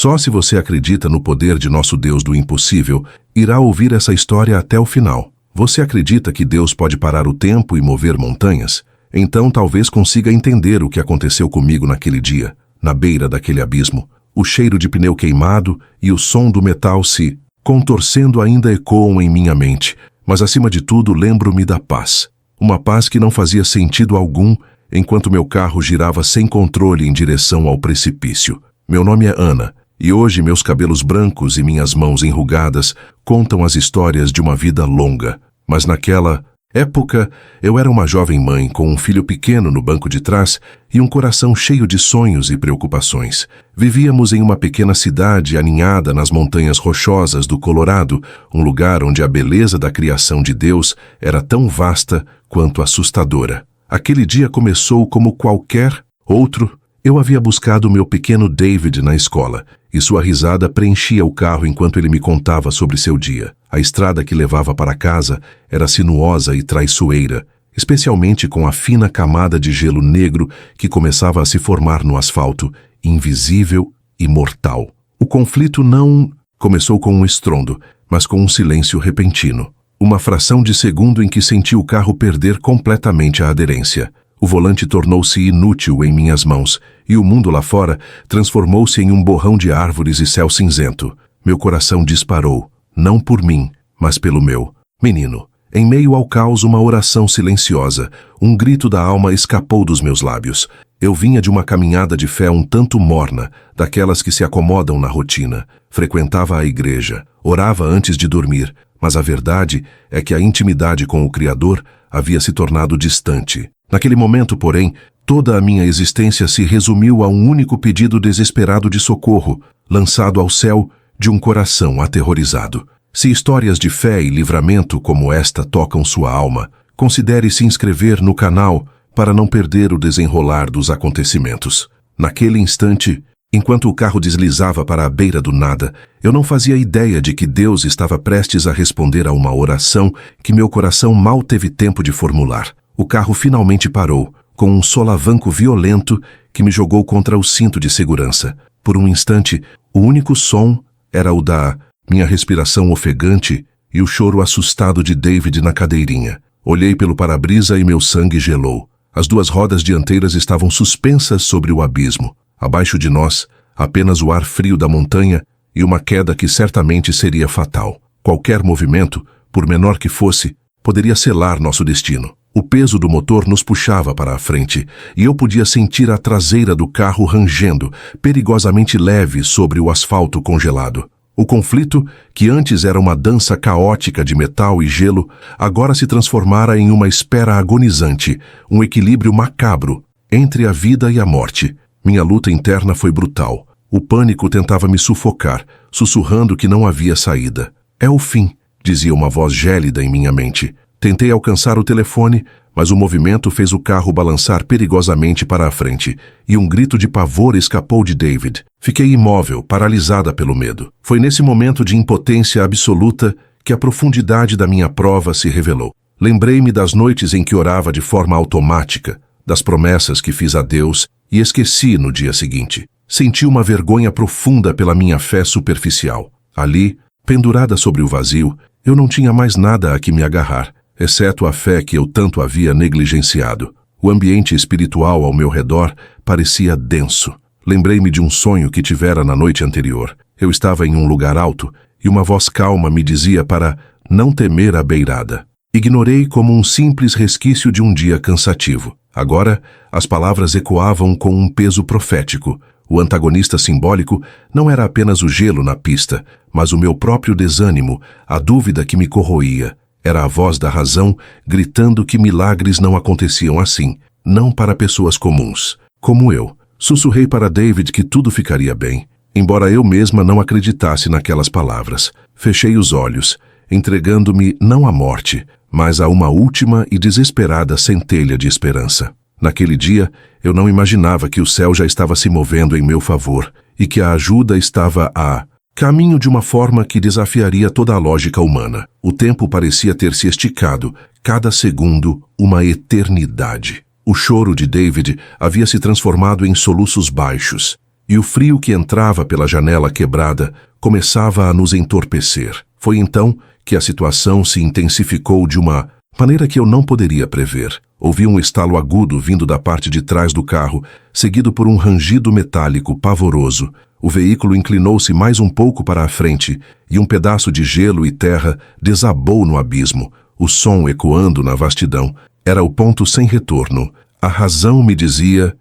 Só se você acredita no poder de nosso Deus do impossível, irá ouvir essa história até o final. Você acredita que Deus pode parar o tempo e mover montanhas? Então talvez consiga entender o que aconteceu comigo naquele dia, na beira daquele abismo. O cheiro de pneu queimado e o som do metal se contorcendo ainda ecoam em minha mente, mas acima de tudo lembro-me da paz. Uma paz que não fazia sentido algum enquanto meu carro girava sem controle em direção ao precipício. Meu nome é Ana, e hoje meus cabelos brancos e minhas mãos enrugadas contam as histórias de uma vida longa. Mas naquela época, eu era uma jovem mãe com um filho pequeno no banco de trás e um coração cheio de sonhos e preocupações. Vivíamos em uma pequena cidade aninhada nas montanhas rochosas do Colorado, um lugar onde a beleza da criação de Deus era tão vasta quanto assustadora. Aquele dia começou como qualquer outro. Eu havia buscado meu pequeno David na escola, e sua risada preenchia o carro enquanto ele me contava sobre seu dia. A estrada que levava para casa era sinuosa e traiçoeira, especialmente com a fina camada de gelo negro que começava a se formar no asfalto, invisível e mortal. O conflito não começou com um estrondo, mas com um silêncio repentino. Uma fração de segundo em que senti o carro perder completamente a aderência. O volante tornou-se inútil em minhas mãos, e o mundo lá fora transformou-se em um borrão de árvores e céu cinzento. Meu coração disparou, não por mim, mas pelo meu menino. Em meio ao caos, uma oração silenciosa, um grito da alma escapou dos meus lábios. Eu vinha de uma caminhada de fé um tanto morna, daquelas que se acomodam na rotina. Frequentava a igreja, orava antes de dormir, mas a verdade é que a intimidade com o Criador havia se tornado distante. Naquele momento, porém, toda a minha existência se resumiu a um único pedido desesperado de socorro, lançado ao céu de um coração aterrorizado. Se histórias de fé e livramento como esta tocam sua alma, considere se inscrever no canal para não perder o desenrolar dos acontecimentos. Naquele instante, enquanto o carro deslizava para a beira do nada, eu não fazia ideia de que Deus estava prestes a responder a uma oração que meu coração mal teve tempo de formular. O carro finalmente parou, com um solavanco violento que me jogou contra o cinto de segurança. Por um instante, o único som era o da minha respiração ofegante e o choro assustado de David na cadeirinha. Olhei pelo para-brisa e meu sangue gelou. As duas rodas dianteiras estavam suspensas sobre o abismo. Abaixo de nós, apenas o ar frio da montanha e uma queda que certamente seria fatal. Qualquer movimento, por menor que fosse, poderia selar nosso destino. O peso do motor nos puxava para a frente, e eu podia sentir a traseira do carro rangendo, perigosamente leve sobre o asfalto congelado. O conflito, que antes era uma dança caótica de metal e gelo, agora se transformara em uma espera agonizante, um equilíbrio macabro entre a vida e a morte. Minha luta interna foi brutal. O pânico tentava me sufocar, sussurrando que não havia saída. É o fim, dizia uma voz gélida em minha mente. Tentei alcançar o telefone, mas o movimento fez o carro balançar perigosamente para a frente, e um grito de pavor escapou de David. Fiquei imóvel, paralisada pelo medo. Foi nesse momento de impotência absoluta que a profundidade da minha prova se revelou. Lembrei-me das noites em que orava de forma automática, das promessas que fiz a Deus e esqueci no dia seguinte. Senti uma vergonha profunda pela minha fé superficial. Ali, pendurada sobre o vazio, eu não tinha mais nada a que me agarrar, exceto a fé que eu tanto havia negligenciado. O ambiente espiritual ao meu redor parecia denso. Lembrei-me de um sonho que tivera na noite anterior. Eu estava em um lugar alto e uma voz calma me dizia para não temer a beirada. Ignorei como um simples resquício de um dia cansativo. Agora, as palavras ecoavam com um peso profético. O antagonista simbólico não era apenas o gelo na pista, mas o meu próprio desânimo, a dúvida que me corroía. Era a voz da razão gritando que milagres não aconteciam assim, não para pessoas comuns, como eu. Sussurrei para David que tudo ficaria bem, embora eu mesma não acreditasse naquelas palavras. Fechei os olhos, entregando-me não à morte, mas a uma última e desesperada centelha de esperança. Naquele dia, eu não imaginava que o céu já estava se movendo em meu favor e que a ajuda estava a caminho de uma forma que desafiaria toda a lógica humana. O tempo parecia ter se esticado, cada segundo uma eternidade. O choro de David havia se transformado em soluços baixos. e o frio que entrava pela janela quebrada começava a nos entorpecer. Foi então que a situação se intensificou de uma maneira que eu não poderia prever. Ouvi um estalo agudo vindo da parte de trás do carro, seguido por um rangido metálico pavoroso. O veículo inclinou-se mais um pouco para a frente e um pedaço de gelo e terra desabou no abismo, o som ecoando na vastidão. Era o ponto sem retorno. A razão me dizia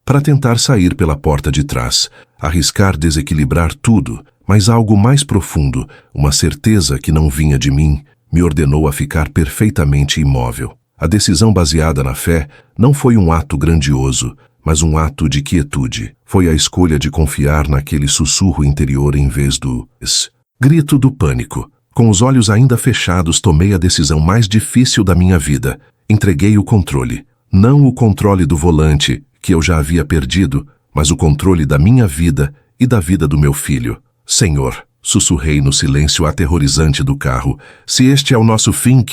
para tentar sair pela porta de trás, arriscar desequilibrar tudo, mas algo mais profundo, uma certeza que não vinha de mim, me ordenou a ficar perfeitamente imóvel. A decisão baseada na fé não foi um ato grandioso, mas um ato de quietude. Foi a escolha de confiar naquele sussurro interior em vez do grito do pânico. Com os olhos ainda fechados, tomei a decisão mais difícil da minha vida. Entreguei o controle. Não o controle do volante, que eu já havia perdido, mas o controle da minha vida e da vida do meu filho. Senhor, sussurrei no silêncio aterrorizante do carro, se este é o nosso fim,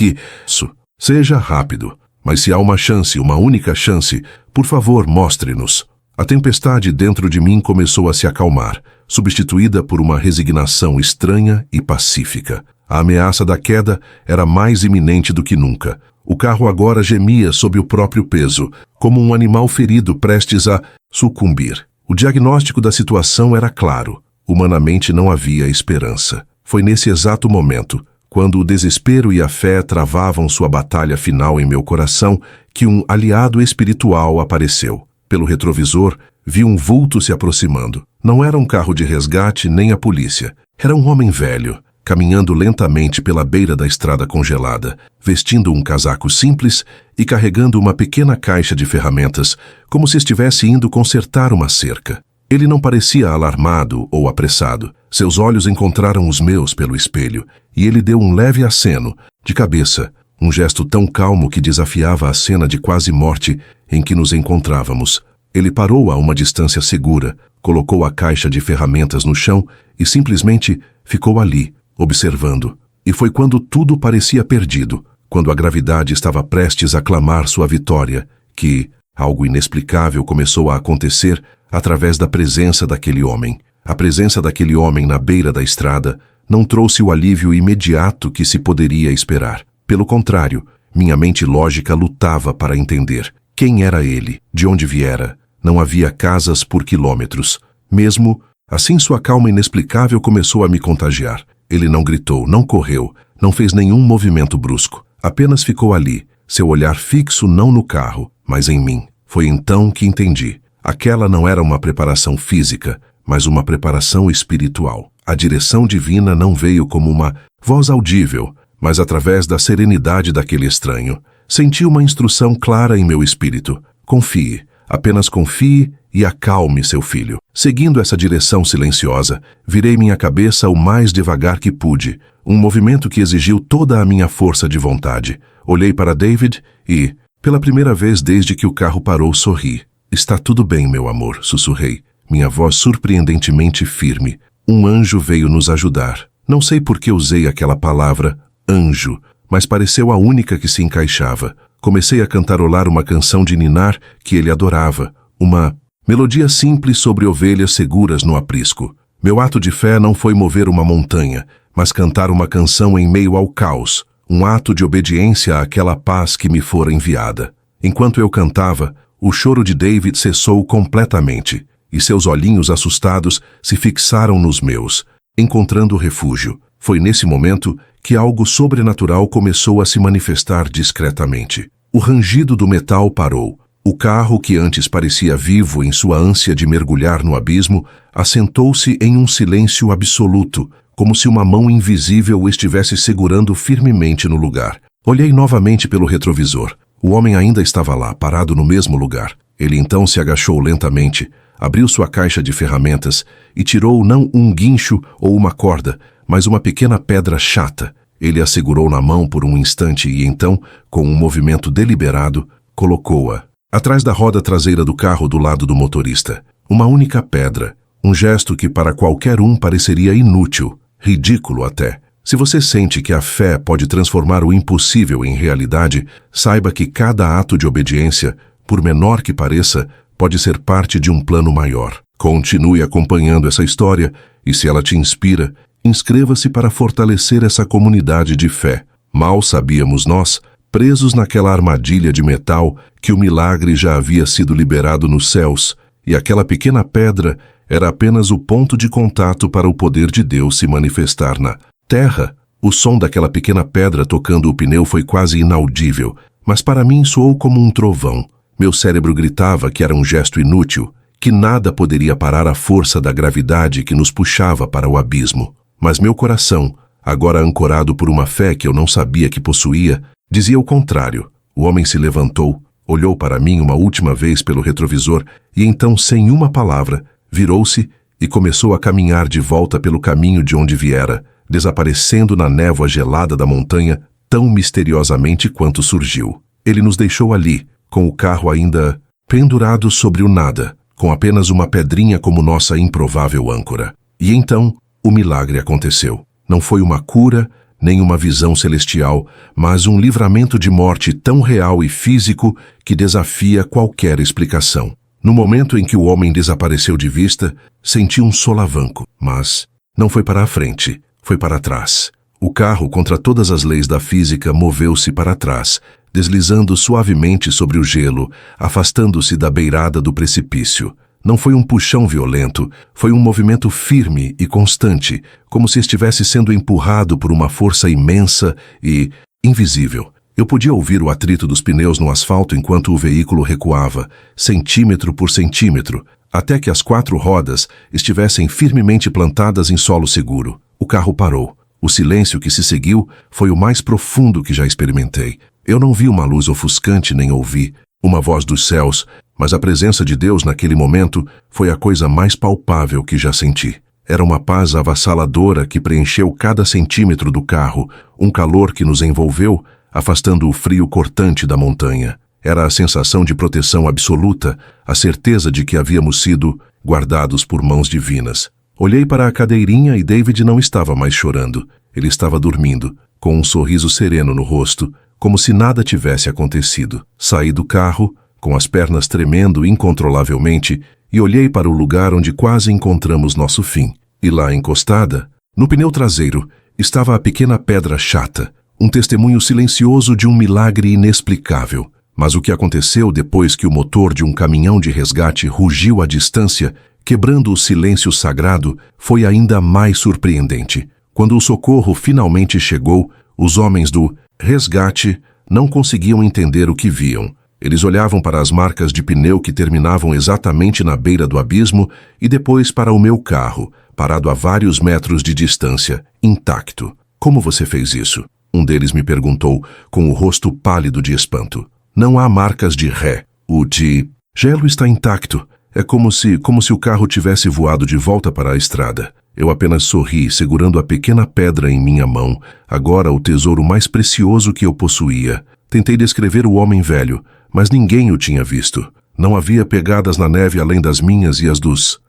seja rápido. Mas se há uma chance, uma única chance, por favor, mostre-nos. A tempestade dentro de mim começou a se acalmar, substituída por uma resignação estranha e pacífica. A ameaça da queda era mais iminente do que nunca. O carro agora gemia sob o próprio peso, como um animal ferido prestes a sucumbir. O diagnóstico da situação era claro. Humanamente não havia esperança. Foi nesse exato momento, quando o desespero e a fé travavam sua batalha final em meu coração, que um aliado espiritual apareceu. Pelo retrovisor, vi um vulto se aproximando. Não era um carro de resgate nem a polícia. Era um homem velho, caminhando lentamente pela beira da estrada congelada, vestindo um casaco simples e carregando uma pequena caixa de ferramentas, como se estivesse indo consertar uma cerca. Ele não parecia alarmado ou apressado. Seus olhos encontraram os meus pelo espelho, e ele deu um leve aceno, de cabeça, um gesto tão calmo que desafiava a cena de quase morte em que nos encontrávamos. Ele parou a uma distância segura, colocou a caixa de ferramentas no chão e simplesmente ficou ali, observando. E foi quando tudo parecia perdido, quando a gravidade estava prestes a clamar sua vitória, que algo inexplicável começou a acontecer através da presença daquele homem. A presença daquele homem na beira da estrada não trouxe o alívio imediato que se poderia esperar. Pelo contrário, minha mente lógica lutava para entender quem era ele, de onde viera. Não havia casas por quilômetros. Mesmo assim, sua calma inexplicável começou a me contagiar. Ele não gritou, não correu, não fez nenhum movimento brusco. Apenas ficou ali, seu olhar fixo não no carro, mas em mim. Foi então que entendi. Aquela não era uma preparação física, mas uma preparação espiritual. A direção divina não veio como uma voz audível, mas através da serenidade daquele estranho. Senti uma instrução clara em meu espírito. Confie, apenas confie e acalme seu filho. Seguindo essa direção silenciosa, virei minha cabeça o mais devagar que pude, um movimento que exigiu toda a minha força de vontade. Olhei para David e, pela primeira vez desde que o carro parou, sorri. Está tudo bem, meu amor, sussurrei, minha voz surpreendentemente firme. Um anjo veio nos ajudar. Não sei por que usei aquela palavra, anjo, mas pareceu a única que se encaixava. Comecei a cantarolar uma canção de ninar que ele adorava, uma melodia simples sobre ovelhas seguras no aprisco. Meu ato de fé não foi mover uma montanha, mas cantar uma canção em meio ao caos, um ato de obediência àquela paz que me fora enviada. Enquanto eu cantava, o choro de David cessou completamente, e seus olhinhos assustados se fixaram nos meus, encontrando refúgio. Foi nesse momento que algo sobrenatural começou a se manifestar discretamente. O rangido do metal parou. O carro, que antes parecia vivo em sua ânsia de mergulhar no abismo, assentou-se em um silêncio absoluto, como se uma mão invisível o estivesse segurando firmemente no lugar. Olhei novamente pelo retrovisor. O homem ainda estava lá, parado no mesmo lugar. Ele então se agachou lentamente, abriu sua caixa de ferramentas e tirou não um guincho ou uma corda, mas uma pequena pedra chata. Ele a segurou na mão por um instante e então, com um movimento deliberado, colocou-a atrás da roda traseira do carro do lado do motorista. Uma única pedra, um gesto que para qualquer um pareceria inútil, ridículo até. Se você sente que a fé pode transformar o impossível em realidade, saiba que cada ato de obediência, por menor que pareça, pode ser parte de um plano maior. Continue acompanhando essa história e, se ela te inspira, inscreva-se para fortalecer essa comunidade de fé. Mal sabíamos nós, presos naquela armadilha de metal, que o milagre já havia sido liberado nos céus, e aquela pequena pedra era apenas o ponto de contato para o poder de Deus se manifestar na terra. O som daquela pequena pedra tocando o pneu foi quase inaudível, mas para mim soou como um trovão. Meu cérebro gritava que era um gesto inútil, que nada poderia parar a força da gravidade que nos puxava para o abismo. Mas meu coração, agora ancorado por uma fé que eu não sabia que possuía, dizia o contrário. O homem se levantou, olhou para mim uma última vez pelo retrovisor e então, sem uma palavra, virou-se e começou a caminhar de volta pelo caminho de onde viera, desaparecendo na névoa gelada da montanha tão misteriosamente quanto surgiu. Ele nos deixou ali, com o carro ainda pendurado sobre o nada, com apenas uma pedrinha como nossa improvável âncora. E então, o milagre aconteceu. Não foi uma cura, nem uma visão celestial, mas um livramento de morte tão real e físico que desafia qualquer explicação. No momento em que o homem desapareceu de vista, senti um solavanco, mas não foi para a frente, foi para trás. O carro, contra todas as leis da física, moveu-se para trás, deslizando suavemente sobre o gelo, afastando-se da beirada do precipício. Não foi um puxão violento, foi um movimento firme e constante, como se estivesse sendo empurrado por uma força imensa e invisível. Eu podia ouvir o atrito dos pneus no asfalto enquanto o veículo recuava, centímetro por centímetro, até que as 4 rodas estivessem firmemente plantadas em solo seguro. O carro parou. O silêncio que se seguiu foi o mais profundo que já experimentei. Eu não vi uma luz ofuscante nem ouvi uma voz dos céus, mas a presença de Deus naquele momento foi a coisa mais palpável que já senti. Era uma paz avassaladora que preencheu cada centímetro do carro, um calor que nos envolveu, afastando o frio cortante da montanha. Era a sensação de proteção absoluta, a certeza de que havíamos sido guardados por mãos divinas. Olhei para a cadeirinha e David não estava mais chorando. Ele estava dormindo, com um sorriso sereno no rosto, como se nada tivesse acontecido. Saí do carro, com as pernas tremendo incontrolavelmente, e olhei para o lugar onde quase encontramos nosso fim. E lá encostada, no pneu traseiro, estava a pequena pedra chata, um testemunho silencioso de um milagre inexplicável. Mas o que aconteceu depois que o motor de um caminhão de resgate rugiu à distância, quebrando o silêncio sagrado, foi ainda mais surpreendente. Quando o socorro finalmente chegou, os homens do resgate não conseguiam entender o que viam. Eles olhavam para as marcas de pneu que terminavam exatamente na beira do abismo e depois para o meu carro, parado a vários metros de distância, intacto. Como você fez isso? Um deles me perguntou, com o rosto pálido de espanto. Não há marcas de ré. O de gelo está intacto. É como se o carro tivesse voado de volta para a estrada. Eu apenas sorri, segurando a pequena pedra em minha mão, agora o tesouro mais precioso que eu possuía. Tentei descrever o homem velho, mas ninguém o tinha visto. Não havia pegadas na neve além das minhas e as dos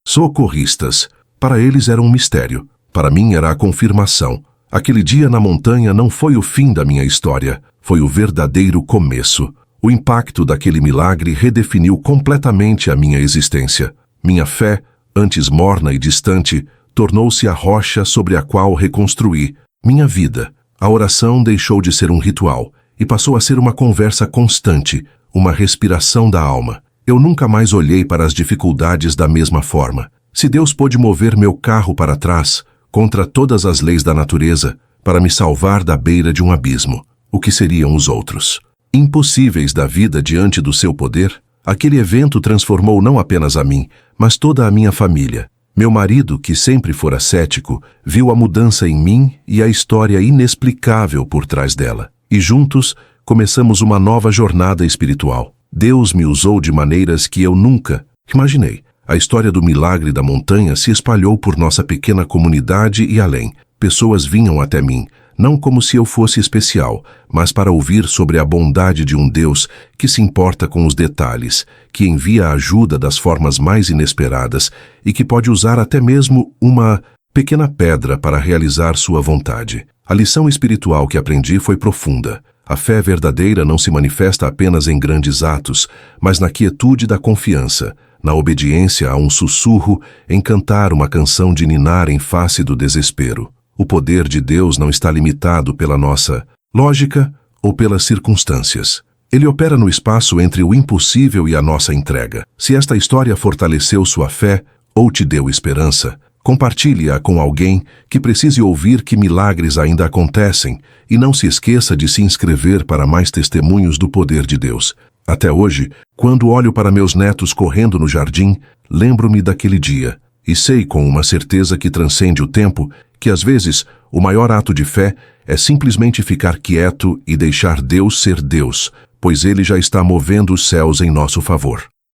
socorristas. Para eles era um mistério. Para mim era a confirmação. Aquele dia na montanha não foi o fim da minha história, foi o verdadeiro começo. O impacto daquele milagre redefiniu completamente a minha existência. Minha fé, antes morna e distante, tornou-se a rocha sobre a qual reconstruí minha vida. A oração deixou de ser um ritual e passou a ser uma conversa constante, uma respiração da alma. Eu nunca mais olhei para as dificuldades da mesma forma. Se Deus pôde mover meu carro para trás, contra todas as leis da natureza, para me salvar da beira de um abismo, o que seriam os outros? Impossíveis da vida diante do seu poder? Aquele evento transformou não apenas a mim, mas toda a minha família. Meu marido, que sempre fora cético, viu a mudança em mim e a história inexplicável por trás dela. E juntos, começamos uma nova jornada espiritual. Deus me usou de maneiras que eu nunca imaginei. A história do milagre da montanha se espalhou por nossa pequena comunidade e além. Pessoas vinham até mim, não como se eu fosse especial, mas para ouvir sobre a bondade de um Deus que se importa com os detalhes, que envia ajuda das formas mais inesperadas e que pode usar até mesmo uma pequena pedra para realizar sua vontade. A lição espiritual que aprendi foi profunda. A fé verdadeira não se manifesta apenas em grandes atos, mas na quietude da confiança, na obediência a um sussurro, em cantar uma canção de ninar em face do desespero. O poder de Deus não está limitado pela nossa lógica ou pelas circunstâncias. Ele opera no espaço entre o impossível e a nossa entrega. Se esta história fortaleceu sua fé ou te deu esperança, compartilhe-a com alguém que precise ouvir que milagres ainda acontecem e não se esqueça de se inscrever para mais testemunhos do poder de Deus. Até hoje, quando olho para meus netos correndo no jardim, lembro-me daquele dia e sei com uma certeza que transcende o tempo que às vezes o maior ato de fé é simplesmente ficar quieto e deixar Deus ser Deus, pois Ele já está movendo os céus em nosso favor.